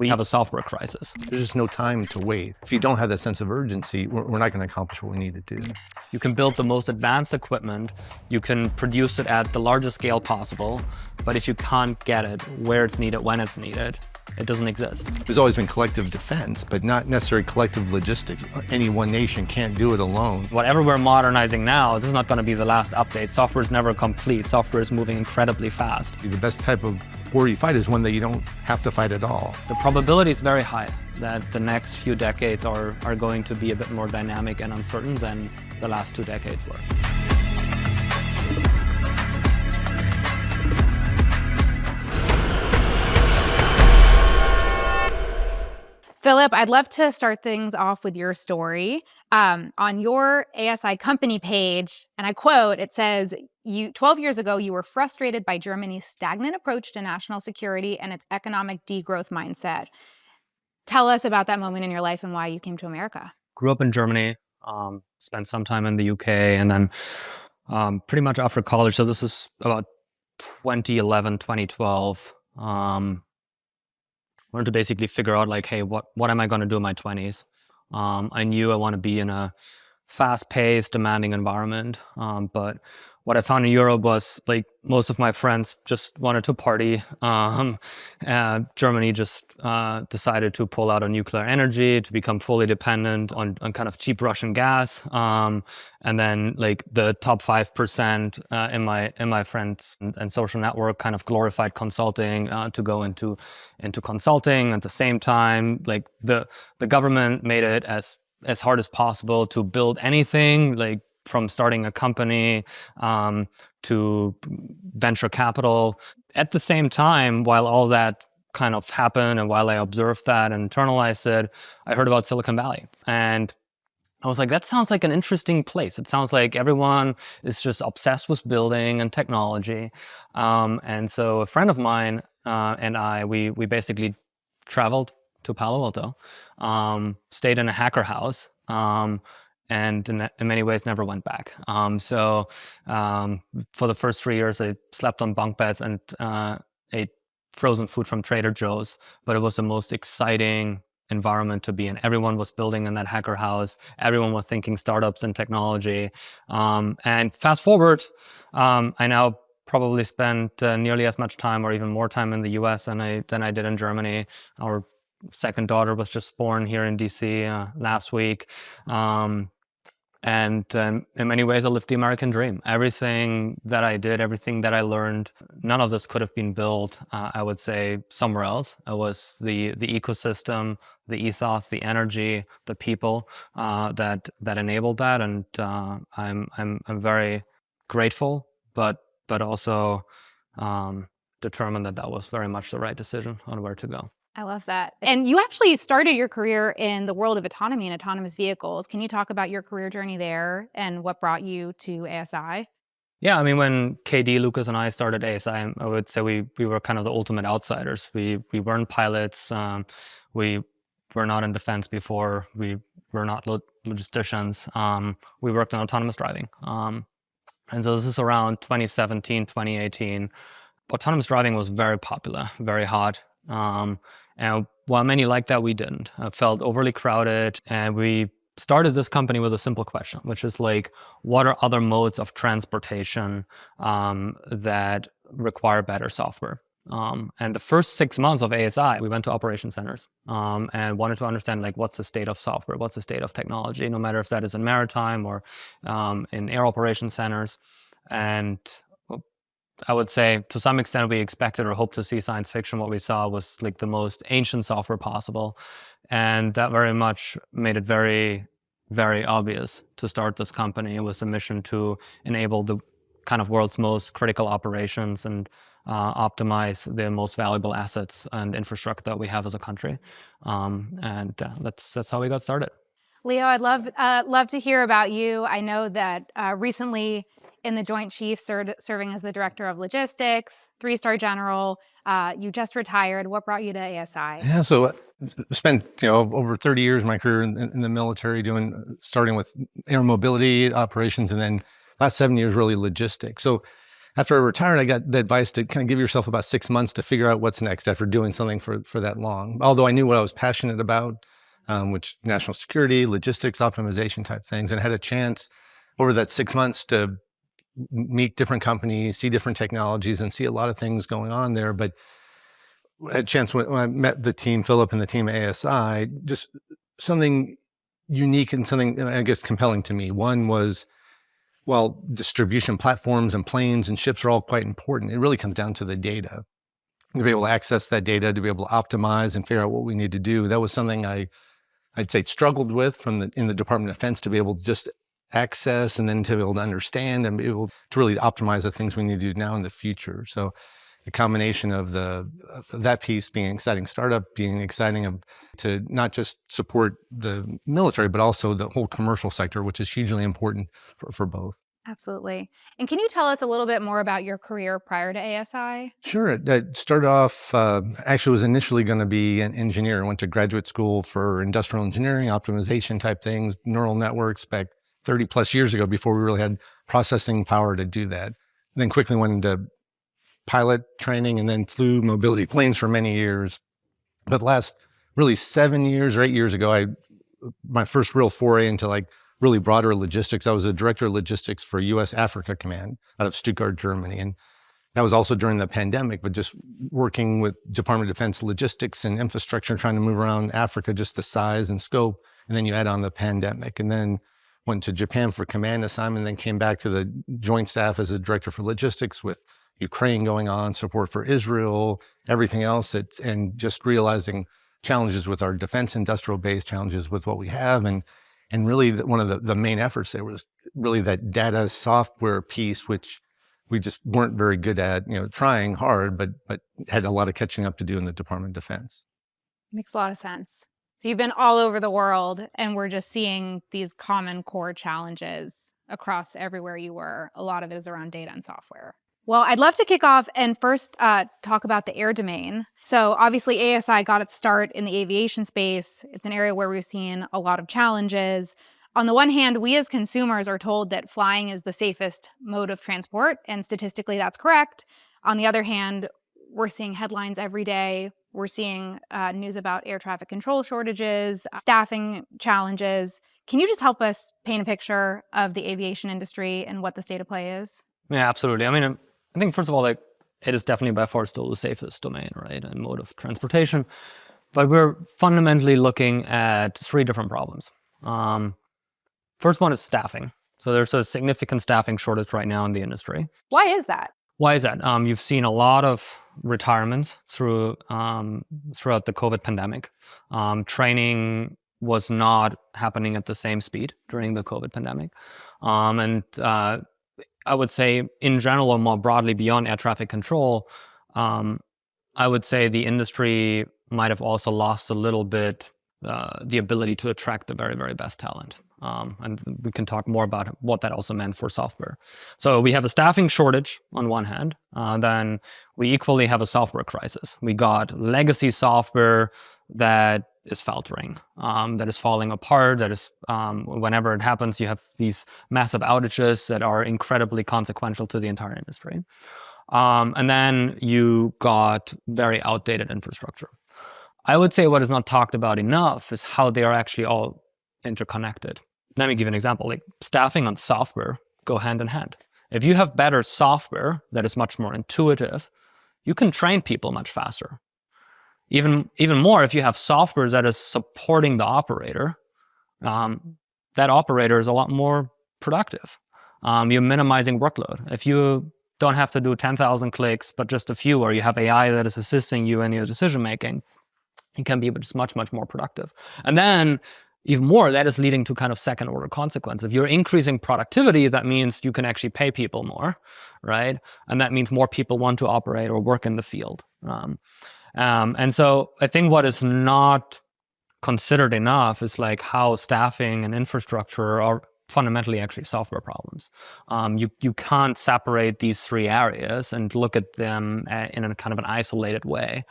We have a software crisis. There's just no time to wait. If you don't have that sense of urgency, we're not going to accomplish what we need to do. You can build the most advanced equipment, you can produce it at the largest scale possible, but if you can't get it where it's needed, when it's needed, it doesn't exist. There's always been collective defense, but not necessarily collective logistics. Any one nation can't do it alone. Whatever we're modernizing now, this is not going to be the last update. Software is never complete. Software is moving incredibly fast. The best type of war you fight is one that you don't have to fight at all. The probability is very high that the next few decades are going to be a bit more dynamic and uncertain than the last 2 decades were. Phillip, I'd love to start things off with your story. On your ASI company page, and I quote, it says, 12 years ago, you were frustrated by Germany's stagnant approach to national security and its economic degrowth mindset. Tell us about that moment in your life and why you came to America. Grew up in Germany, spent some time in the UK, and then pretty much after college, so this is about 2011, 2012, wanted to basically figure out like, hey, what am I going to do in my 20s? I knew I want to be in a fast-paced, demanding environment. But what I found in Europe was like most of my friends just wanted to party. Germany just decided to pull out on nuclear energy, to become fully dependent on kind of cheap Russian gas. And then like the top 5% in my friends and social network kind of glorified consulting to go into consulting. At the same time, like the government made it as hard as possible to build anything, like from starting a company to venture capital. At the same time, while all that kind of happened and while I observed that and internalized it, I heard about Silicon Valley. And I was like, that sounds like an interesting place. It sounds like everyone is just obsessed with building and technology. And so a friend of mine and I, we basically traveled to Palo Alto, stayed in a hacker house, and in many ways never went back. So for the first 3 years, I slept on bunk beds and ate frozen food from Trader Joe's, but it was the most exciting environment to be in. Everyone was building in that hacker house. Everyone was thinking startups and technology. And fast forward, I now probably spent nearly as much time or even more time in the US than I did in Germany. Our second daughter was just born here in DC last week. And in many ways, I lived the American dream. Everything that I did, everything that I learned, none of this could have been built, I would say, somewhere else. It was the ecosystem, the ethos, the energy, the people that enabled that. And I'm very grateful, but also determined that was very much the right decision on where to go. I love that. And you actually started your career in the world of autonomy and autonomous vehicles. Can you talk about your career journey there and what brought you to ASI? Yeah, I mean, when KD, Lucas, and I started ASI, I would say we were kind of the ultimate outsiders. We weren't pilots. We were not in defense before. We were not logisticians. We worked on autonomous driving. And so this is around 2017, 2018. Autonomous driving was very popular, very hot. And while many liked that, we didn't. I felt overly crowded, and we started this company with a simple question, which is like, what are other modes of transportation that require better software? And the first 6 months of ASI, we went to operation centers and wanted to understand like, what's the state of software, what's the state of technology, no matter if that is in maritime or in air operation centers. And I would say to some extent we expected or hoped to see science fiction. What we saw was like the most ancient software possible. And that very much made it very, very obvious to start this company. It was a mission to enable the kind of world's most critical operations and optimize the most valuable assets and infrastructure that we have as a country. And that's how we got started. Leo, I'd love to hear about you. I know that recently in the Joint Chiefs, serving as the Director of Logistics, 3-star General, you just retired. What brought you to ASI? Yeah, so I spent over 30 years of my career in the military starting with air mobility operations, and then last 7 years really logistics. So after I retired, I got the advice to kind of give yourself about 6 months to figure out what's next after doing something for that long. Although I knew what I was passionate about, which national security, logistics, optimization type things, and had a chance over that 6 months to meet different companies, see different technologies, and see a lot of things going on there. But I had a chance when I met the team, Phillip and the team at ASI, just something unique and something, I guess, compelling to me. One was, while distribution platforms and planes and ships are all quite important, it really comes down to the data. To be able to access that data, to be able to optimize and figure out what we need to do. That was something I'd say struggled with in the Department of Defense, to be able to just access and then to be able to understand and be able to really optimize the things we need to do now in the future. So the combination of that piece being an exciting startup, being exciting to not just support the military, but also the whole commercial sector, which is hugely important for both. Absolutely. And can you tell us a little bit more about your career prior to ASI? Sure. It started off, actually was initially going to be an engineer. I went to graduate school for industrial engineering, optimization type things, neural networks back 30 plus years ago, before we really had processing power to do that. Then quickly went into pilot training and then flew mobility planes for many years. But last really 7 years or 8 years ago, my first real foray into like really broader logistics. I was a director of logistics for U.S. Africa Command out of Stuttgart, Germany. And that was also during the pandemic, but just working with Department of Defense logistics and infrastructure, trying to move around Africa, just the size and scope. And then you add on the pandemic, and then went to Japan for command assignment, then came back to the joint staff as a director for logistics with Ukraine going on, support for Israel, everything else. And just realizing challenges with our defense industrial base, challenges with what we have. And really one of the main efforts there was really that data software piece, which we just weren't very good at, trying hard, but had a lot of catching up to do in the Department of Defense. Makes a lot of sense. So you've been all over the world, and we're just seeing these common core challenges across everywhere you were. A lot of it is around data and software. Well, I'd love to kick off and first talk about the air domain. So obviously ASI got its start in the aviation space. It's an area where we've seen a lot of challenges. On the one hand, we as consumers are told that flying is the safest mode of transport, and statistically that's correct. On the other hand, we're seeing headlines every day. We're seeing news about air traffic control shortages, staffing challenges. Can you just help us paint a picture of the aviation industry and what the state of play is? Yeah, absolutely. I mean, I think first of all, it is definitely by far still the safest domain, right, and mode of transportation. But we're fundamentally looking at three different problems. First one is staffing. So there's a significant staffing shortage right now in the industry. Why is that? Why is that? You've seen a lot of retirements throughout the COVID pandemic. Training was not happening at the same speed during the COVID pandemic. I would say in general, or more broadly beyond air traffic control, I would say the industry might have also lost a little bit the ability to attract the very, very best talent. And we can talk more about what that also meant for software. So we have a staffing shortage on one hand, then we equally have a software crisis. We got legacy software that is faltering, that is falling apart, that is, whenever it happens, you have these massive outages that are incredibly consequential to the entire industry. And then you got very outdated infrastructure. I would say what is not talked about enough is how they are actually all interconnected. Let me give you an example. Like staffing and software go hand in hand. If you have better software that is much more intuitive, you can train people much faster. Even more, if you have software that is supporting the operator, that operator is a lot more productive. You're minimizing workload. If you don't have to do 10,000 clicks, but just a few, or you have AI that is assisting you in your decision making, you can be just much, much more productive. And then even more, that is leading to kind of second order consequence. If you're increasing productivity, that means you can actually pay people more, right? And that means more people want to operate or work in the field. And so I think what is not considered enough is like how staffing and infrastructure are fundamentally actually software problems. You can't separate these three areas and look at them in a kind of an isolated way.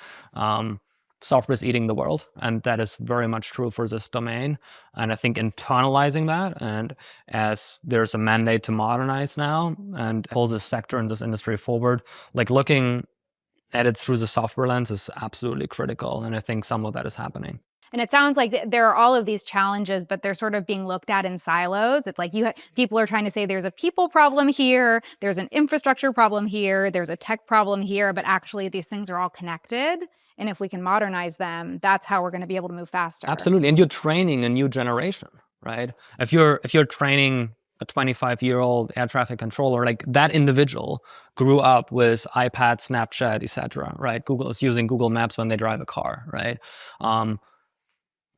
software is eating the world, and that is very much true for this domain. And I think internalizing that, and as there's a mandate to modernize now and pull this sector and this industry forward, like looking at it through the software lens is absolutely critical. And I think some of that is happening. And it sounds like there are all of these challenges, but they're sort of being looked at in silos. It's like people are trying to say there's a people problem here, there's an infrastructure problem here, there's a tech problem here, but actually these things are all connected. And if we can modernize them, that's how we're going to be able to move faster. Absolutely. And you're training a new generation, right? If you're training a 25-year-old air traffic controller, like that individual grew up with iPad, Snapchat, etc., right? Google is using Google Maps when they drive a car, right?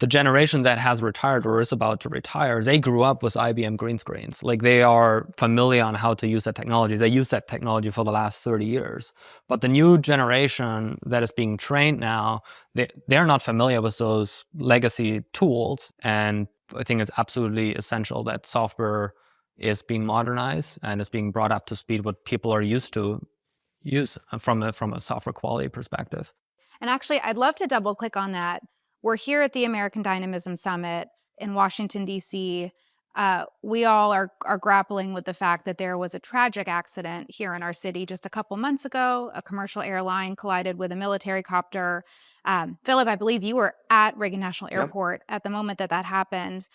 The generation that has retired or is about to retire, they grew up with IBM green screens. Like they are familiar on how to use that technology. They use that technology for the last 30 years. But the new generation that is being trained now, they're not familiar with those legacy tools. And I think it's absolutely essential that software is being modernized and is being brought up to speed what people are used to use from a software quality perspective. And actually, I'd love to double click on that. We're here at the American Dynamism Summit in Washington, D.C. We all are grappling with the fact that there was a tragic accident here in our city just a couple months ago. A commercial airline collided with a military copter. Phillip, I believe you were at Reagan National Airport at the moment that happened.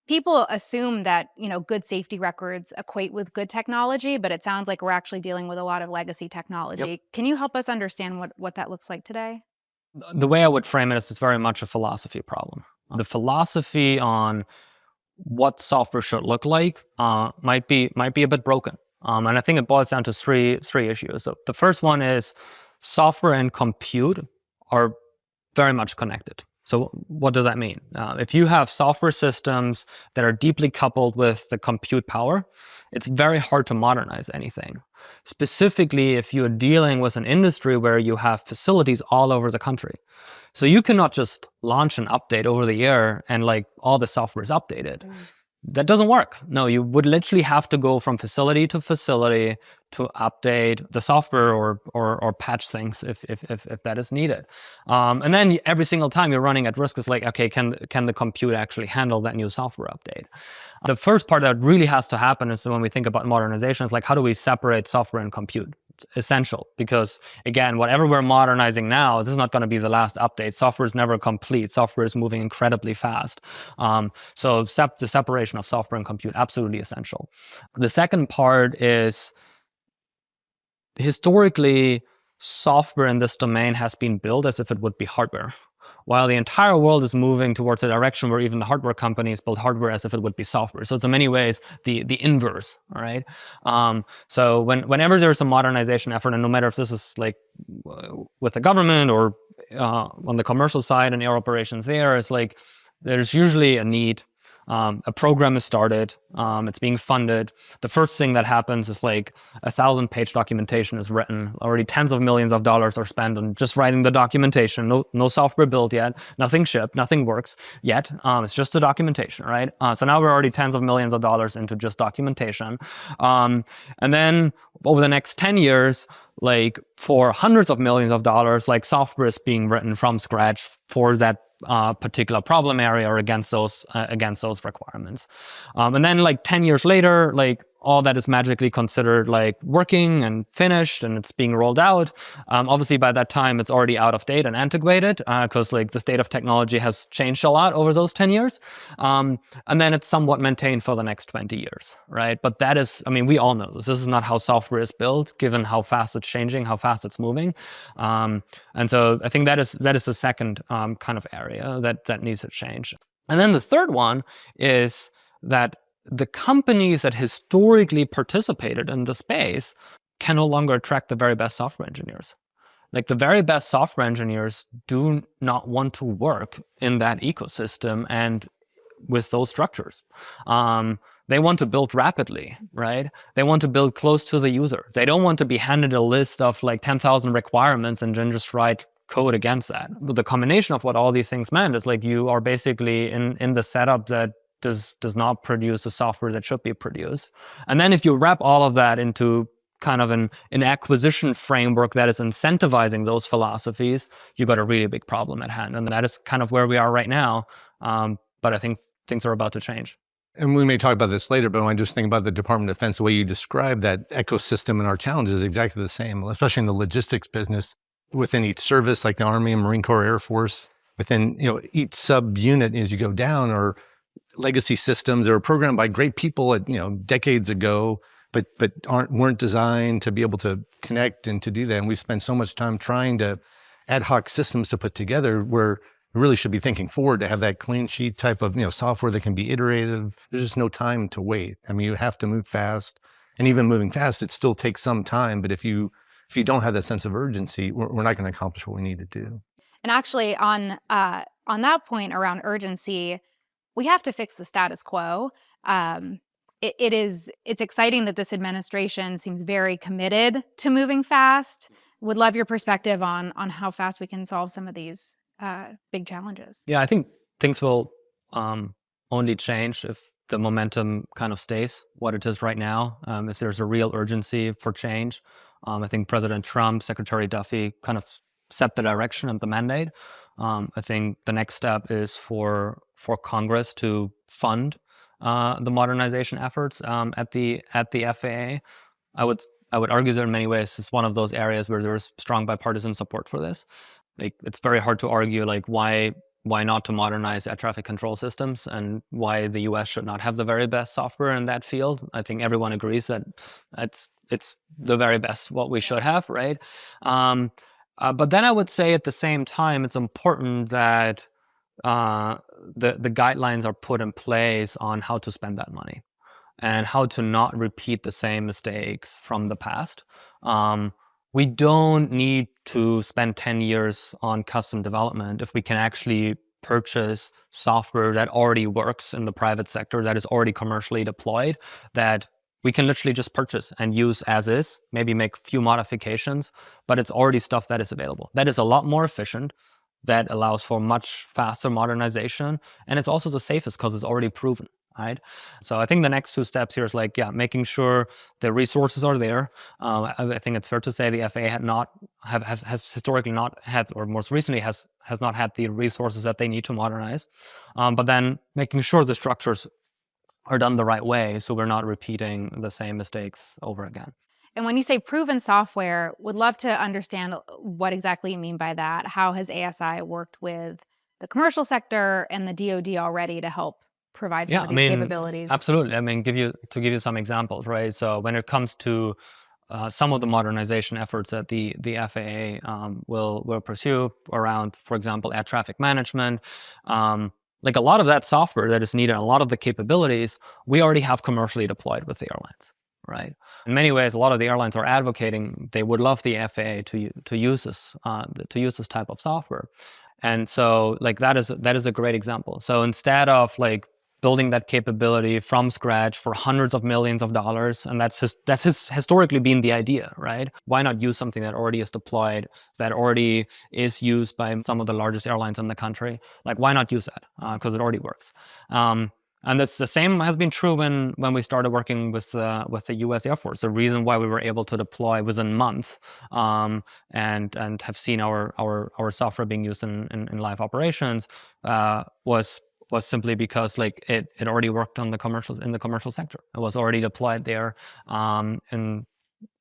People assume that, good safety records equate with good technology, but it sounds like we're actually dealing with a lot of legacy technology. Yep. Can you help us understand what that looks like today? The way I would frame it is it's very much a philosophy problem. The philosophy on what software should look like might be a bit broken. And I think it boils down to three issues. So the first one is software and compute are very much connected. So what does that mean? If you have software systems that are deeply coupled with the compute power, it's very hard to modernize anything. Specifically, if you're dealing with an industry where you have facilities all over the country. So you cannot just launch an update over the air and like all the software is updated. That doesn't work. No, you would literally have to go from facility to facility to update the software or patch things if that is needed. And then every single time you're running at risk is like, okay, can the compute actually handle that new software update? The first part that really has to happen is when we think about modernization, is like, how do we separate software and compute? It's essential because, again, whatever we're modernizing now, this is not going to be the last update. Software is never complete. Software is moving incredibly fast. So the separation of software and compute, absolutely essential. The second part is, historically, software in this domain has been built as if it would be hardware, while the entire world is moving towards a direction where even the hardware companies build hardware as if it would be software. So it's in many ways the inverse, all right? So whenever there's a modernization effort, and no matter if this is like with the government or on the commercial side and air operations there's usually a need. A program is started, it's being funded. The first thing that happens is like 1,000-page documentation is written. Already tens of millions of dollars are spent on just writing the documentation. No software built yet, nothing shipped, nothing works yet. It's just the documentation, right? So now we're already tens of millions of dollars into just documentation. And then over the next 10 years, like for hundreds of millions of dollars, like software is being written from scratch for that particular problem area or against those requirements. And then like 10 years later, like all that is magically considered like working and finished and it's being rolled out. Obviously by that time it's already out of date and antiquated because like the state of technology has changed a lot over those 10 years. And then it's somewhat maintained for the next 20 years, right? But that is, I mean, we all know this. This is not how software is built, given how fast it's changing, how fast it's moving. And so I think that is the second kind of area that needs to change. And then the third one is that the companies that historically participated in the space can no longer attract the very best software engineers. Like the very best software engineers do not want to work in that ecosystem and with those structures. They want to build rapidly, right? They want to build close to the user. They don't want to be handed a list of like 10,000 requirements and then just write code against that. But the combination of what all these things meant is like you are basically in the setup that does not produce the software that should be produced. And then if you wrap all of that into kind of an acquisition framework that is incentivizing those philosophies, you got a really big problem at hand. And that is kind of where we are right now. But I think things are about to change. And we may talk about this later, but when I just think about the Department of Defense, the way you describe that ecosystem and our challenges is exactly the same, especially in the logistics business. Within each service, like the Army and Marine Corps, Air Force, within each sub-unit as you go down are legacy systems that were programmed by great people at decades ago, but weren't designed to be able to connect and to do that. And we spend so much time trying to ad hoc systems to put together where we really should be thinking forward to have that clean sheet type of software that can be iterative. There's just no time to wait. I mean, you have to move fast, and even moving fast, it still takes some time. But if you don't have that sense of urgency, we're not going to accomplish what we need to do. And actually, on that point around urgency, we have to fix the status quo. It's exciting that this administration seems very committed to moving fast. Would love your perspective on how fast we can solve some of these big challenges. Yeah, I think things will only change if the momentum kind of stays what it is right now. If there's a real urgency for change, I think President Trump, Secretary Duffy kind of set the direction and the mandate. I think the next step is for Congress to fund the modernization efforts at the FAA. I would argue that in many ways it's one of those areas where there's strong bipartisan support for this. Like, it's very hard to argue why not to modernize air traffic control systems and why the U.S. should not have the very best software in that field. I think everyone agrees that it's the very best what we should have, right? But then I would say at the same time, it's important that the guidelines are put in place on how to spend that money and how to not repeat the same mistakes from the past. We don't need to spend 10 years on custom development if we can actually purchase software that already works in the private sector, that is already commercially deployed, that we can literally just purchase and use as is, maybe make a few modifications, but it's already stuff that is available. That is a lot more efficient. That allows for much faster modernization. And it's also the safest because it's already proven, right? So I think the next two steps here is making sure the resources are there. I think it's fair to say the FAA has historically not had, or most recently has not had the resources that they need to modernize. But then making sure the structures are done the right way so we're not repeating the same mistakes over again. And when you say proven software, would love to understand what exactly you mean by that. How has ASI worked with the commercial sector and the DoD already to help provide some of these capabilities? Absolutely. I mean, give you some examples, right? So when it comes to some of the modernization efforts that the FAA will pursue around, for example, air traffic management, a lot of that software that is needed, a lot of the capabilities, we already have commercially deployed with the airlines. Right. In many ways, a lot of the airlines are advocating they would love the FAA to use this type of software, and so that is a great example. So instead of building that capability from scratch for hundreds of millions of dollars, and that's historically been the idea, right? Why not use something that already is deployed, that already is used by some of the largest airlines in the country? Why not use that? Because it already works. And that's the same has been true when we started working with the U.S. Air Force. The reason why we were able to deploy within a month and have seen our software being used in live operations was simply because it already worked in the commercial sector. It was already deployed there in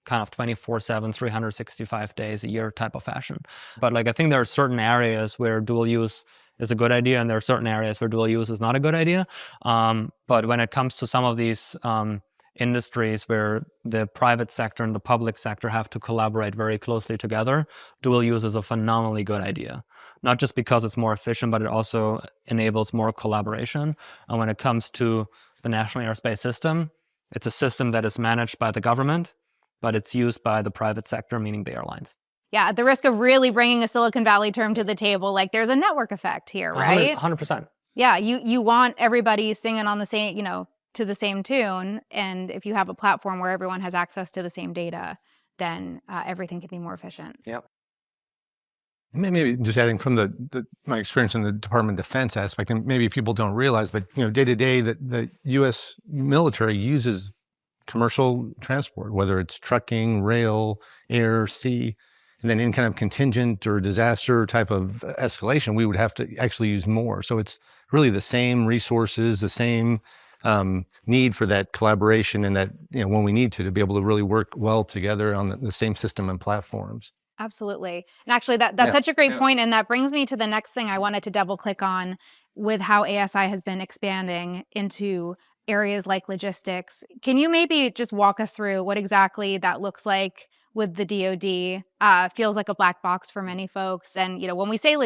kind of 24/7, 365 days a year type of fashion. But I think there are certain areas where dual use is a good idea, and there are certain areas where dual use is not a good idea. But when it comes to some of these industries where the private sector and the public sector have to collaborate very closely together, dual use is a phenomenally good idea. Not just because it's more efficient, but it also enables more collaboration. And when it comes to the National Airspace System, it's a system that is managed by the government, but it's used by the private sector, meaning the airlines. Yeah, at the risk of really bringing a Silicon Valley term to the table, there's a network effect here, right? 100%. Yeah, you want everybody singing on the same, to the same tune. And if you have a platform where everyone has access to the same data, then everything can be more efficient. Yep. Maybe just adding from my experience in the Department of Defense aspect, and maybe people don't realize, but day to day that the U.S. military uses commercial transport, whether it's trucking, rail, air, sea. And then in kind of contingent or disaster type of escalation, we would have to actually use more. So it's really the same resources, the same need for that collaboration, and that, when we need to be able to really work well together on the same system and platforms. Absolutely. And actually, that's such a great point. And that brings me to the next thing I wanted to double click on with how ASI has been expanding into areas like logistics. Can you maybe just walk us through what exactly that looks like with the DoD? Feels like a black box for many folks. And, when we say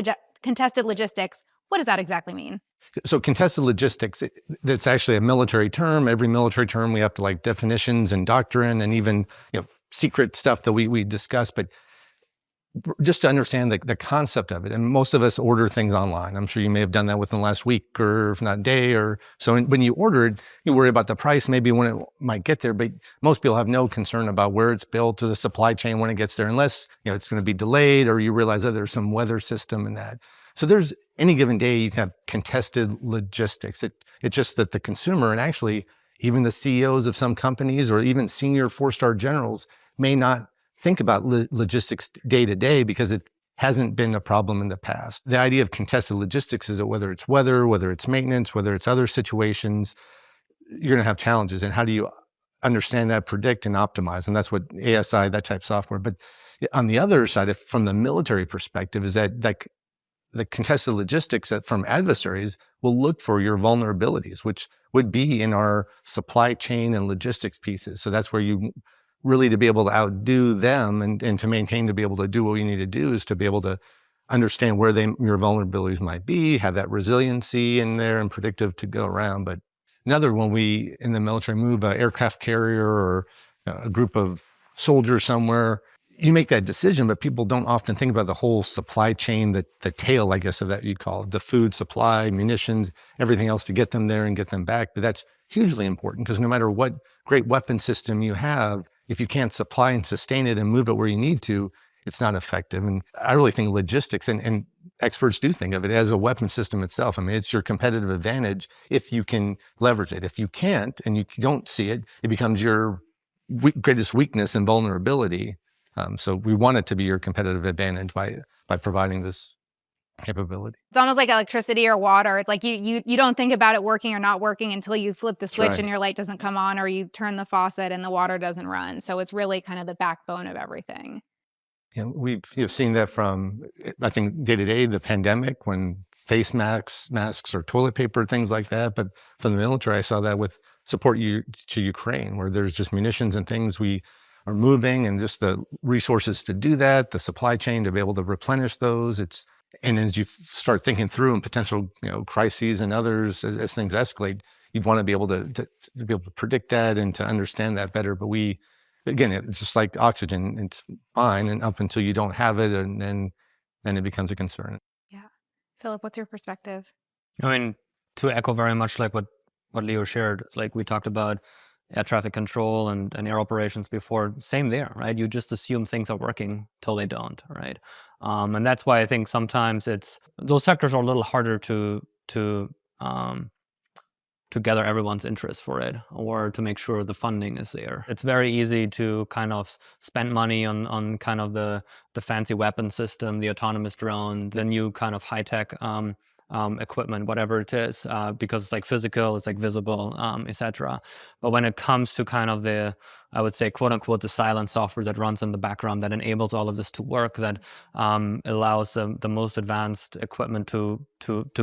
contested logistics, what does that exactly mean? So contested logistics, that's actually a military term. Every military term, we have to like definitions and doctrine and even secret stuff that we discuss. But just to understand the concept of it, and most of us order things online. I'm sure you may have done that within the last week, or if not day, or so. When you order it, you worry about the price, maybe when it might get there, but most people have no concern about where it's built or the supply chain when it gets there, unless it's going to be delayed, or you realize that there's some weather system in that. So there's any given day you can have contested logistics. It's just that the consumer, and actually even the CEOs of some companies or even senior 4-star generals, may not think about logistics day to day because it hasn't been a problem in the past. The idea of contested logistics is that whether it's weather, whether it's maintenance, whether it's other situations, you're going to have challenges. And how do you understand that, predict, and optimize? And that's what ASI, that type of software. But on the other side, from the military perspective, is that the contested logistics from adversaries will look for your vulnerabilities, which would be in our supply chain and logistics pieces. So that's where you really, to be able to outdo them and to maintain, to be able to do what you need to do, is to be able to understand where your vulnerabilities might be, have that resiliency in there and predictive to go around. But another, when we in the military move an aircraft carrier or a group of soldiers somewhere, you make that decision, but people don't often think about the whole supply chain, the tail, I guess, of that you'd call it, the food supply, munitions, everything else to get them there and get them back. But that's hugely important, because no matter what great weapon system you have, if you can't supply and sustain it and move it where you need to, it's not effective. And I really think logistics, and experts do think of it as a weapon system itself. I mean, it's your competitive advantage if you can leverage it. If you can't and you don't see it, it becomes your greatest weakness and vulnerability. So we want it to be your competitive advantage by providing this capability. It's almost like electricity or water. It's like you don't think about it working or not working until you flip the switch and your light doesn't come on, or you turn the faucet and the water doesn't run. So it's really kind of the backbone of everything. We've seen that from, I think, day to day, the pandemic, when face masks or toilet paper, things like that. But from the military, I saw that with support to Ukraine, where there's just munitions and things we are moving, and just the resources to do that, the supply chain to be able to replenish those. And as you start thinking through and potential crises and others as things escalate, you'd want to be able to be able to predict that and to understand that better. But again, it's just like oxygen. It's fine, and up until you don't have it, and then it becomes a concern. Yeah. Phillip, what's your perspective? I mean, to echo very much like what Leo shared, it's like we talked about air traffic control and air operations before. Same there, right? You just assume things are working till they don't, right? And that's why I think sometimes those sectors are a little harder to gather everyone's interest for it, or to make sure the funding is there. It's very easy to kind of spend money on kind of the fancy weapon system, the autonomous drone, the new kind of high-tech equipment, whatever it is, because it's like physical, it's like visible, etc. But when it comes to kind of I would say, quote unquote, the silent software that runs in the background that enables all of this to work, that allows the most advanced equipment to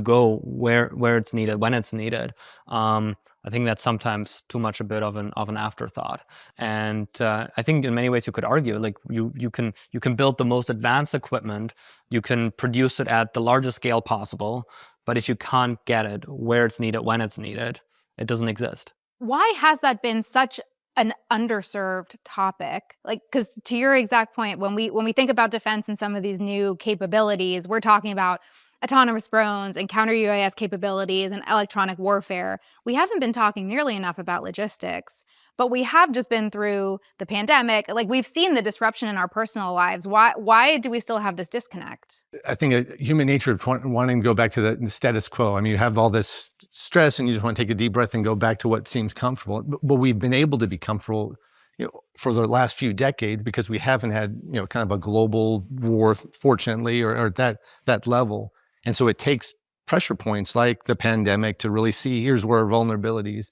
go where it's needed, when it's needed. I think that's sometimes too much a bit of an afterthought. And I think in many ways you could argue, like you can build the most advanced equipment, you can produce it at the largest scale possible, but if you can't get it where it's needed, when it's needed, it doesn't exist. Why has that been such an underserved topic? Like, because to your exact point, when we think about defense and some of these new capabilities, we're talking about autonomous drones and counter UAS capabilities and electronic warfare, we haven't been talking nearly enough about logistics. But we have just been through the pandemic. Like, we've seen the disruption in our personal lives. Why do we still have this disconnect? I think a human nature of wanting to go back to the status quo. I mean, you have all this stress and you just want to take a deep breath and go back to what seems comfortable. But we've been able to be comfortable, for the last few decades because we haven't had, kind of a global war, fortunately, or at that level. And so it takes pressure points like the pandemic to really see, here's where our vulnerabilities.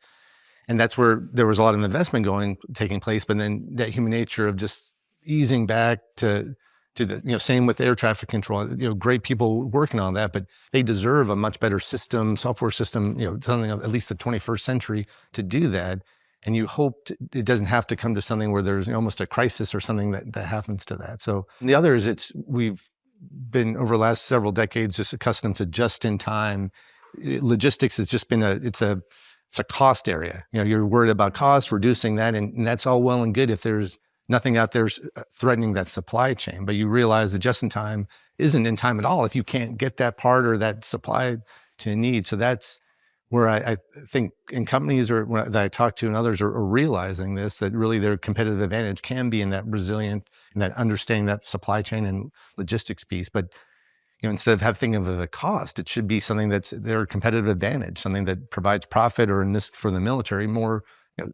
And that's where there was a lot of investment taking place. But then that human nature of just easing back to the, same with air traffic control, great people working on that, but they deserve a much better software system, something of at least the 21st century to do that. And you hope it doesn't have to come to something where there's almost a crisis or something that happens to that. So the other is we've been over the last several decades just accustomed to just in time. Logistics has just been it's a cost area. You're worried about cost, reducing that, and that's all well and good if there's nothing out there threatening that supply chain. But you realize that just in time isn't in time at all if you can't get that part or that supply to need. So that's where I think in companies that I talk to and others are realizing this, that really their competitive advantage can be in that resilient and that understanding that supply chain and logistics piece. But instead of thinking of it as a cost, it should be something that's their competitive advantage, something that provides profit, or in this for the military, more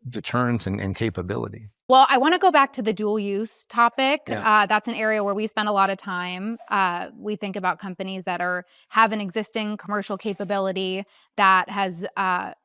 deterrence and capability. Well, I want to go back to the dual use topic. Yeah. That's an area where we spend a lot of time. We think about companies that have an existing commercial capability that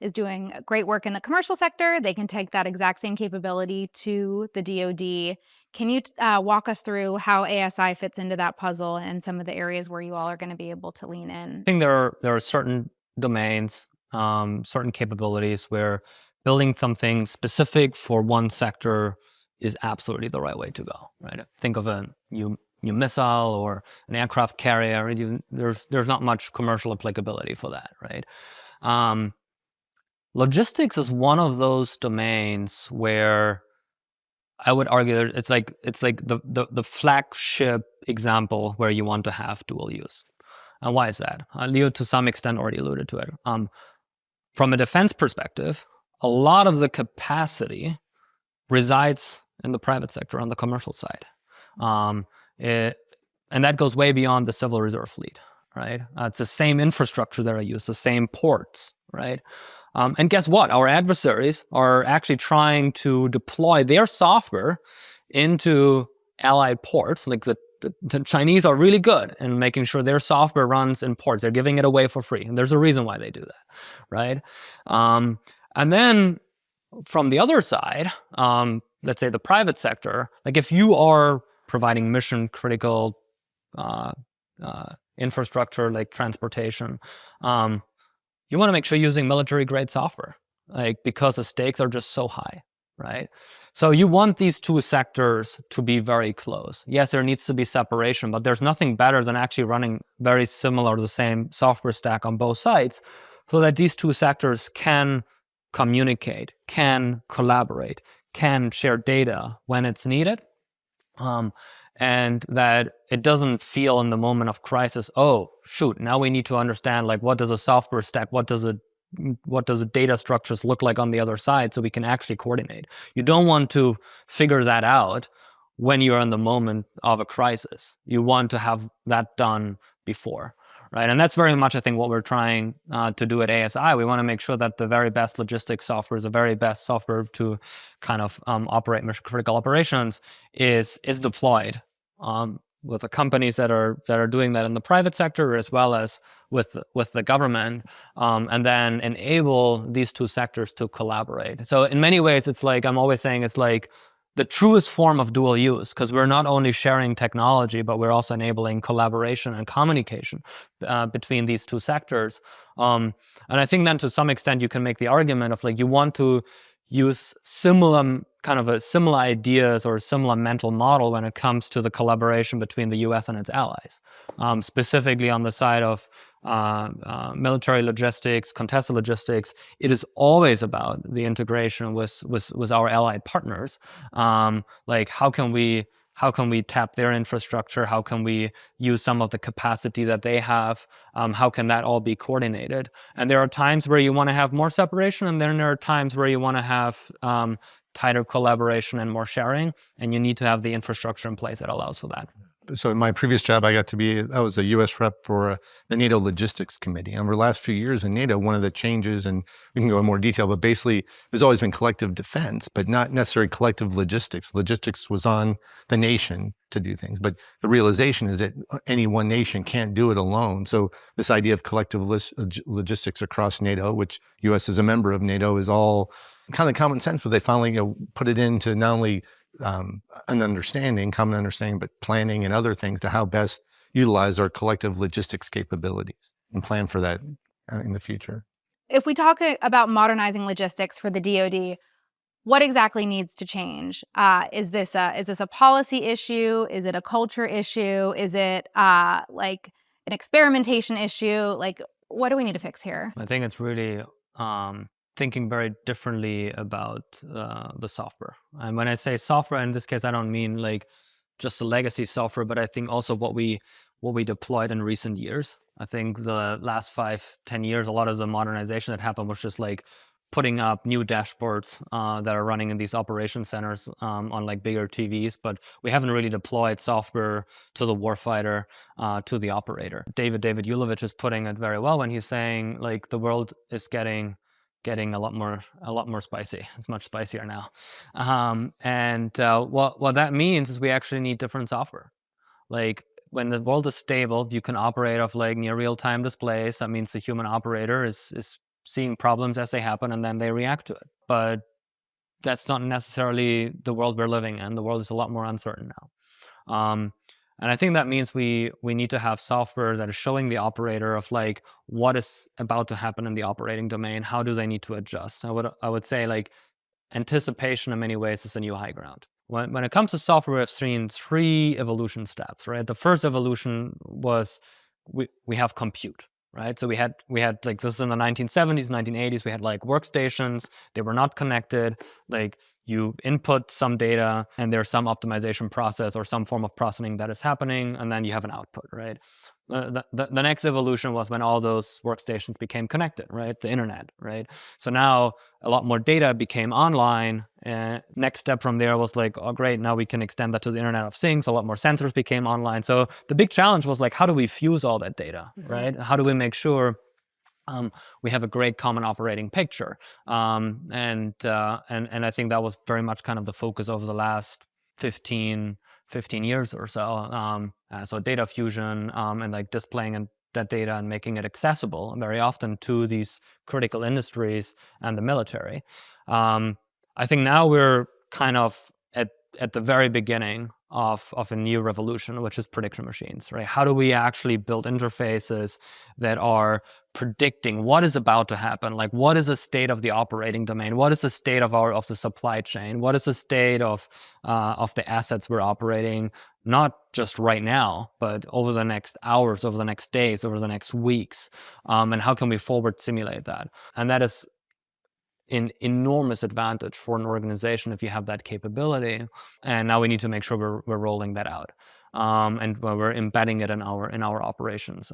is doing great work in the commercial sector. They can take that exact same capability to the DoD. Can you walk us through how ASI fits into that puzzle and some of the areas where you all are going to be able to lean in? I think there are certain domains, certain capabilities where building something specific for one sector is absolutely the right way to go, right? Think of a new missile or an aircraft carrier. There's not much commercial applicability for that, right? Logistics is one of those domains where I would argue it's like the flagship example where you want to have dual use. And why is that? Leo, to some extent, already alluded to it. From a defense perspective, a lot of the capacity resides in the private sector on the commercial side. And that goes way beyond the Civil Reserve fleet, right? It's the same infrastructure that are used, the same ports, right? And guess what? Our adversaries are actually trying to deploy their software into allied ports. Like the Chinese are really good in making sure their software runs in ports. They're giving it away for free. And there's a reason why they do that, right? And then from the other side, let's say the private sector, like if you are providing mission critical infrastructure like transportation, you want to make sure you're using military grade software, like because the stakes are just so high, right? So you want these two sectors to be very close. Yes, there needs to be separation, but there's nothing better than actually running very similar, the same software stack on both sides, so that these two sectors can communicate, can collaborate, can share data when it's needed, and that it doesn't feel in the moment of crisis, oh shoot, now we need to understand like what does a software stack, what does the data structures look like on the other side, so we can actually coordinate. You don't want to figure that out when you're in the moment of a crisis. You want to have that done before. Right, and that's very much, I think, what we're trying to do at ASI. We want to make sure that the very best logistics software is the very best software to kind of operate mission-critical operations is deployed with the companies that are doing that in the private sector as well as with the government, and then enable these two sectors to collaborate. So in many ways, it's like I'm always saying, it's like the truest form of dual use, because we're not only sharing technology, but we're also enabling collaboration and communication between these two sectors. And I think then to some extent you can make the argument of like you want to use similar ideas or a similar mental model when it comes to the collaboration between the US and its allies, specifically on the side of military logistics, contested logistics. It is always about the integration with our allied partners. Like how can we how can we tap their infrastructure? How can we use some of the capacity that they have? How can that all be coordinated? And there are times where you want to have more separation, and then there are times where you want to have tighter collaboration and more sharing, and you need to have the infrastructure in place that allows for that. So in my previous job, I was a U.S. rep for the NATO Logistics Committee. And over the last few years in NATO, one of the changes, and we can go in more detail, but basically there's always been collective defense, but not necessarily collective logistics. Logistics was on the nation to do things, but the realization is that any one nation can't do it alone. So this idea of collective logistics across NATO, which U.S. is a member of NATO, is all kind of common sense, but they finally put it into not only an common understanding, but planning and other things to how best utilize our collective logistics capabilities and plan for that in the future. If we talk about modernizing logistics for the DoD, what exactly needs to change? Is this a policy issue? Is it a culture issue? Is it like an experimentation issue? Like, what do we need to fix here? I think it's really thinking very differently about the software. And when I say software, in this case, I don't mean like just the legacy software, but I think also what we deployed in recent years. I think the last 5-10 years, a lot of the modernization that happened was just like putting up new dashboards that are running in these operation centers on like bigger TVs, but we haven't really deployed software to the warfighter, to the operator. David Ulevich is putting it very well when he's saying like the world is getting a lot more spicy. It's much spicier now. What that means is we actually need different software. Like when the world is stable, you can operate off like near real-time displays. That means the human operator is seeing problems as they happen and then they react to it. But that's not necessarily the world we're living in. The world is a lot more uncertain now. And I think that means we need to have software that is showing the operator of like what is about to happen in the operating domain. How do they need to adjust? I would say like anticipation in many ways is a new high ground. When it comes to software, we've seen 3 evolution steps, right? The first evolution was we have compute. Right, so we had like this is in the 1970s, 1980s. We had like workstations. They were not connected. Like you input some data, and there's some optimization process or some form of processing that is happening, and then you have an output. Right. The next evolution was when all those workstations became connected. Right, the internet. Right. So now a lot more data became online. Next step from there was like, oh great, now we can extend that to the Internet of Things. A lot more sensors became online. So the big challenge was like, how do we fuse all that data, right? How do we make sure we have a great common operating picture? And I think that was very much kind of the focus over the last 15 years or so. So data fusion and like displaying that data and making it accessible very often to these critical industries and the military. I think now we're kind of at the very beginning of a new revolution, which is prediction machines, right? How do we actually build interfaces that are predicting what is about to happen? Like, what is the state of the operating domain? What is the state of the supply chain? What is the state of the assets we're operating? Not just right now, but over the next hours, over the next days, over the next weeks, and how can we forward simulate that? And that is an enormous advantage for an organization if you have that capability. And now we need to make sure we're rolling that out, and we're embedding it in our operations.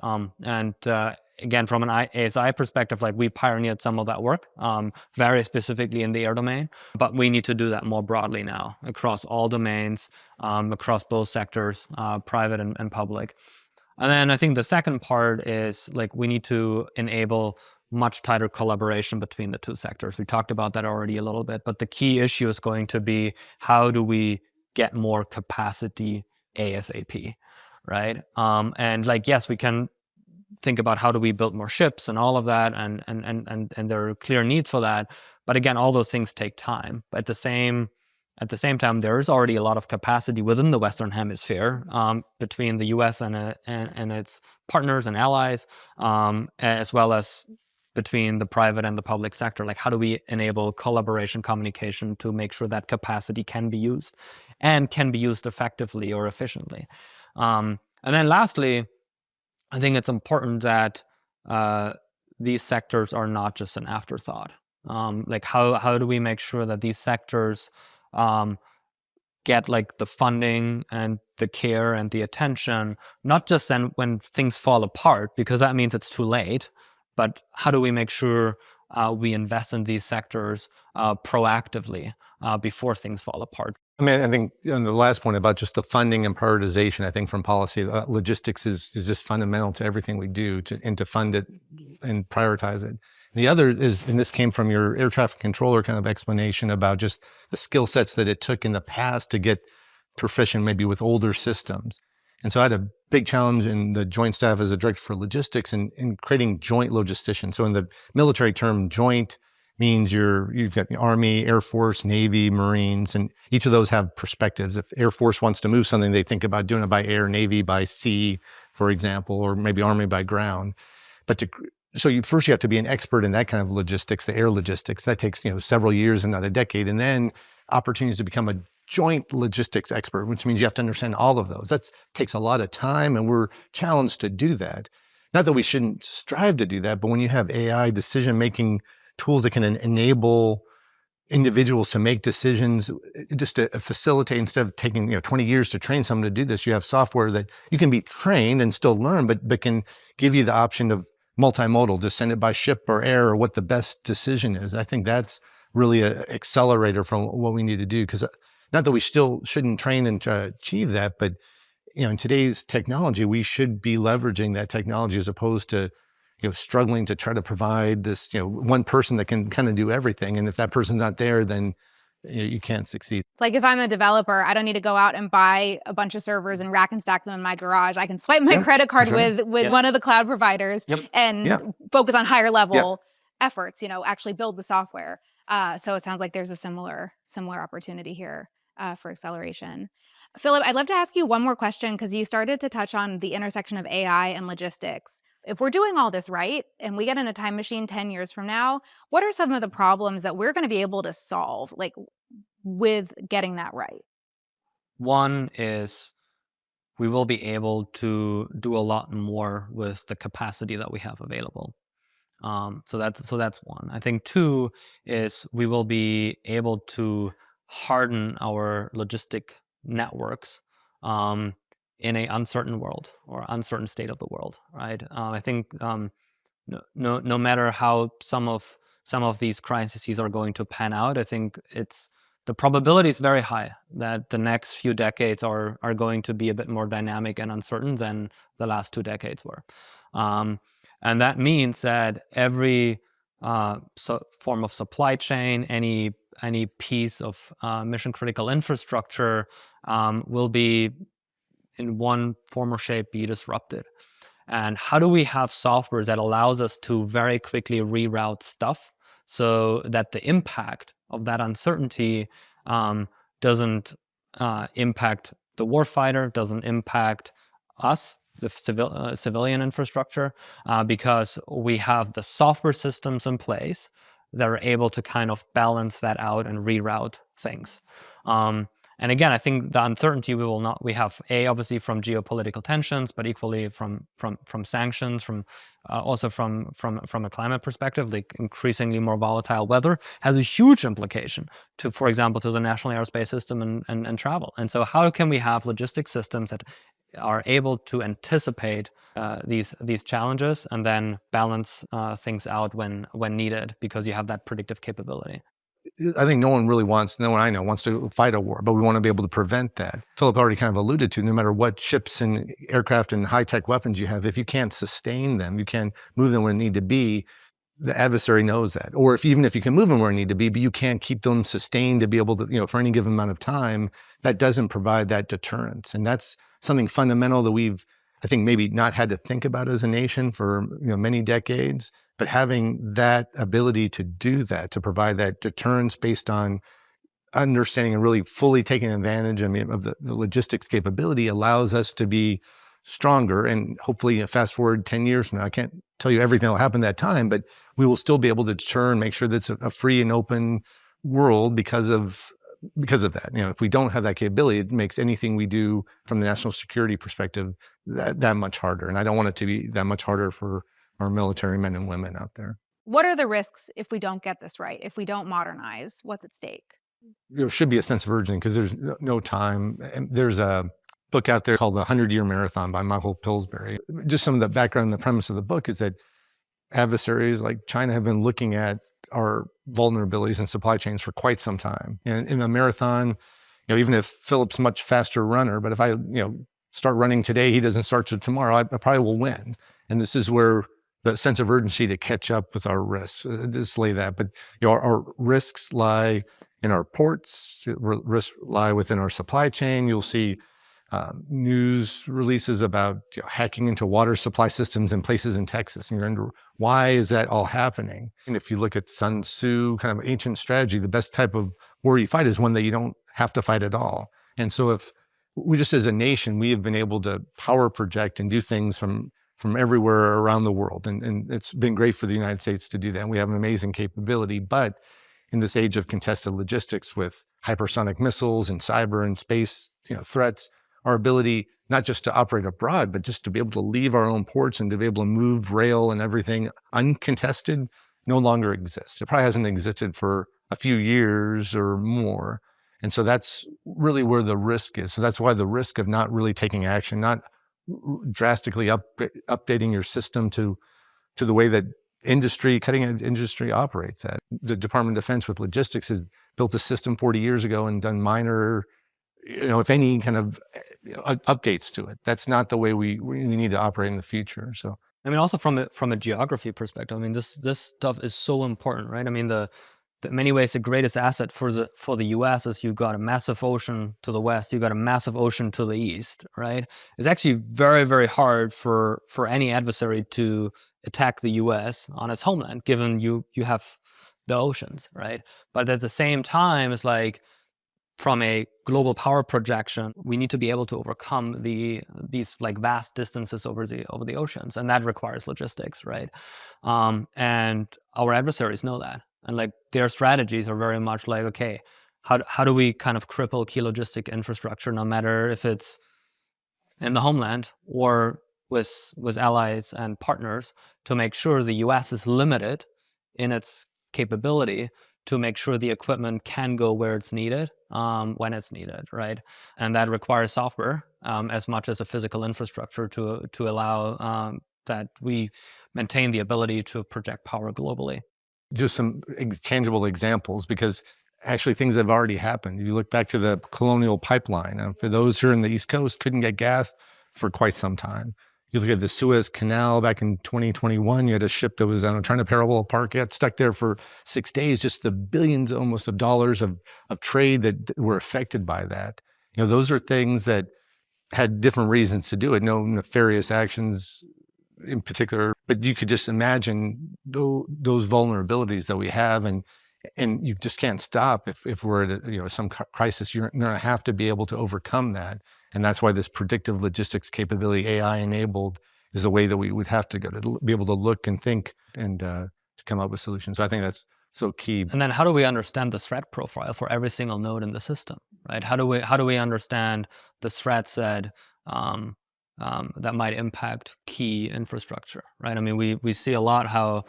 Again, from an ASI perspective, like we pioneered some of that work, very specifically in the air domain, but we need to do that more broadly now across all domains, across both sectors, private and public. And then I think the second part is like we need to enable much tighter collaboration between the two sectors. We talked about that already a little bit, but the key issue is going to be how do we get more capacity ASAP, right? And like, yes, we can think about how do we build more ships and all of that, and there are clear needs for that. But again, all those things take time. But at the same time, there is already a lot of capacity within the Western Hemisphere between the U.S. and its partners and allies, as well as between the private and the public sector. Like, how do we enable collaboration, communication to make sure that capacity can be used and can be used effectively or efficiently? And then lastly, I think it's important that these sectors are not just an afterthought. Like how do we make sure that these sectors get like the funding and the care and the attention, not just then when things fall apart, because that means it's too late, but how do we make sure we invest in these sectors proactively before things fall apart? I mean, I think on the last point about just the funding and prioritization, I think from policy, logistics is just fundamental to everything we do and to fund it and prioritize it. The other is, and this came from your air traffic controller kind of explanation about just the skill sets that it took in the past to get proficient maybe with older systems. And so I had a big challenge in the Joint Staff as a director for logistics in creating joint logisticians. So in the military term, joint means you've got the Army, Air Force, Navy, Marines, and each of those have perspectives. If Air Force wants to move something, they think about doing it by air, Navy by sea, for example, or maybe Army by ground. But first you have to be an expert in that kind of logistics, the air logistics. That takes several years and not a decade. And then opportunities to become a joint logistics expert, which means you have to understand all of those. That takes a lot of time, and we're challenged to do that. Not that we shouldn't strive to do that, but when you have AI decision-making tools that can enable individuals to make decisions, just to facilitate, instead of taking 20 years to train someone to do this, you have software that you can be trained and still learn, but can give you the option of multimodal, to send it by ship or air, or what the best decision is. I think that's really an accelerator from what we need to do, because not that we still shouldn't train and try to achieve that, but in today's technology, we should be leveraging that technology as opposed to struggling to try to provide this one person that can kind of do everything. And if that person's not there, then you can't succeed. It's like if I'm a developer, I don't need to go out and buy a bunch of servers and rack and stack them in my garage. I can swipe my credit card with one of the cloud providers and focus on higher level efforts, actually build the software. So it sounds like there's a similar opportunity here for acceleration. Phillip, I'd love to ask you one more question, because you started to touch on the intersection of AI and logistics. If we're doing all this right and we get in a time machine 10 years from now, what are some of the problems that we're going to be able to solve, like with getting that right? One is we will be able to do a lot more with the capacity that we have available. So that's one. I think two is we will be able to harden our logistic networks in an uncertain world or uncertain state of the world, right? I think no matter how some of these crises are going to pan out, I think the probability is very high that the next few decades are going to be a bit more dynamic and uncertain than the last 2 decades were. And that means that every form of supply chain, any piece of mission critical infrastructure will be in one form or shape be disrupted. And how do we have software that allows us to very quickly reroute stuff so that the impact of that uncertainty doesn't impact the warfighter, doesn't impact us, the civilian infrastructure, because we have the software systems in place that are able to kind of balance that out and reroute things. And again, I think the uncertainty we have obviously from geopolitical tensions, but equally from sanctions, also from a climate perspective, like increasingly more volatile weather has a huge implication to, for example, to the national airspace system and travel. And so how can we have logistics systems that are able to anticipate these challenges and then balance things out when needed, because you have that predictive capability? I think no one I know wants to fight a war, but we want to be able to prevent that. Phillip already kind of alluded to, no matter what ships and aircraft and high-tech weapons you have, if you can't sustain them, you can't move them where they need to be, the adversary knows that. Or even if you can move them where they need to be, but you can't keep them sustained to be able to, for any given amount of time, that doesn't provide that deterrence. And that's something fundamental that we've, I think, maybe not had to think about as a nation for many decades. But having that ability to do that, to provide that deterrence based on understanding and really fully taking advantage of the logistics capability, allows us to be stronger. And hopefully, fast forward 10 years from now, I can't tell you everything that will happen that time, but we will still be able to deter and make sure that it's a free and open world because of that. If we don't have that capability, it makes anything we do from the national security perspective that much harder. And I don't want it to be that much harder for our military men and women out there. What are the risks if we don't get this right? If we don't modernize, what's at stake? there should be a sense of urgency because there's no time. And there's a book out there called The 100-Year Marathon by Michael Pillsbury. Just some of the background, the premise of the book is that adversaries like China have been looking at our vulnerabilities in supply chains for quite some time. And in a marathon, even if Philip's much faster runner, but if I, start running today, he doesn't start till tomorrow, I probably will win. And this is where the sense of urgency to catch up with our risks, just lay that. But our risks lie in our ports, risks lie within our supply chain. You'll see news releases about hacking into water supply systems in places in Texas. And you're wondering, why is that all happening? And if you look at Sun Tzu, kind of ancient strategy, the best type of war you fight is one that you don't have to fight at all. And so if we just as a nation, we have been able to power project and do things from everywhere around the world. And it's been great for the United States to do that. And we have an amazing capability. But in this age of contested logistics with hypersonic missiles and cyber and space threats, our ability not just to operate abroad, but just to be able to leave our own ports and to be able to move rail and everything uncontested no longer exists. It probably hasn't existed for a few years or more. And so that's really where the risk is. So that's why the risk of not really taking action, not drastically updating your system to the way that cutting edge industry operates at. The Department of Defense with logistics has built a system 40 years ago and done minor, if any kind of updates to it. That's not the way we need to operate in the future. So I mean, also from a geography perspective, I mean, this stuff is so important, right? I mean, in many ways, the greatest asset for the U.S. is you've got a massive ocean to the west, you've got a massive ocean to the east, right? It's actually very, very hard for any adversary to attack the U.S. on its homeland, given you have the oceans, right? But at the same time, it's like, from a global power projection, we need to be able to overcome these like vast distances over the oceans, and that requires logistics, right? And our adversaries know that, and like their strategies are very much like, okay, how do we kind of cripple key logistic infrastructure, no matter if it's in the homeland or with allies and partners, to make sure the U.S. is limited in its capability to make sure the equipment can go where it's needed, when it's needed, right? And that requires software as much as a physical infrastructure to allow that we maintain the ability to project power globally. Just some tangible examples, because actually things have already happened. You look back to the Colonial Pipeline. For those here in the East Coast, couldn't get gas for quite some time. You look at the Suez Canal back in 2021, you had a ship that was trying to parallel park, got stuck there for 6 days, just the billions almost of dollars of trade that were affected by that. Those are things that had different reasons to do it, no nefarious actions in particular, but you could just imagine those vulnerabilities that we have, and you just can't stop if we're at some crisis. You're going to have to be able to overcome that. And that's why this predictive logistics capability, AI enabled, is a way that we would have to go to be able to look and think and to come up with solutions. So I think that's so key. And then how do we understand the threat profile for every single node in the system, right? How do we understand the threats that that might impact key infrastructure, right? I mean, we see a lot how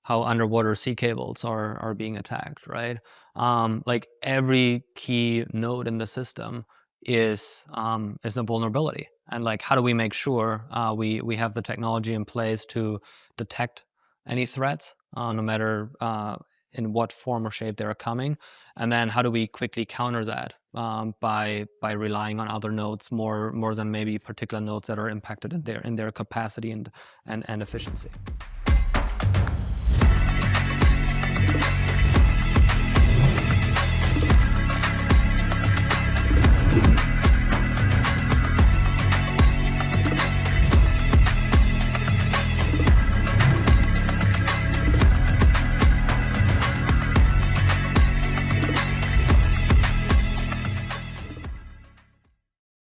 underwater sea cables are being attacked, right? Like every key node in the system is a vulnerability, and like how do we make sure we have the technology in place to detect any threats, no matter in what form or shape they're coming, and then how do we quickly counter that by relying on other nodes more than maybe particular nodes that are impacted in their capacity and efficiency.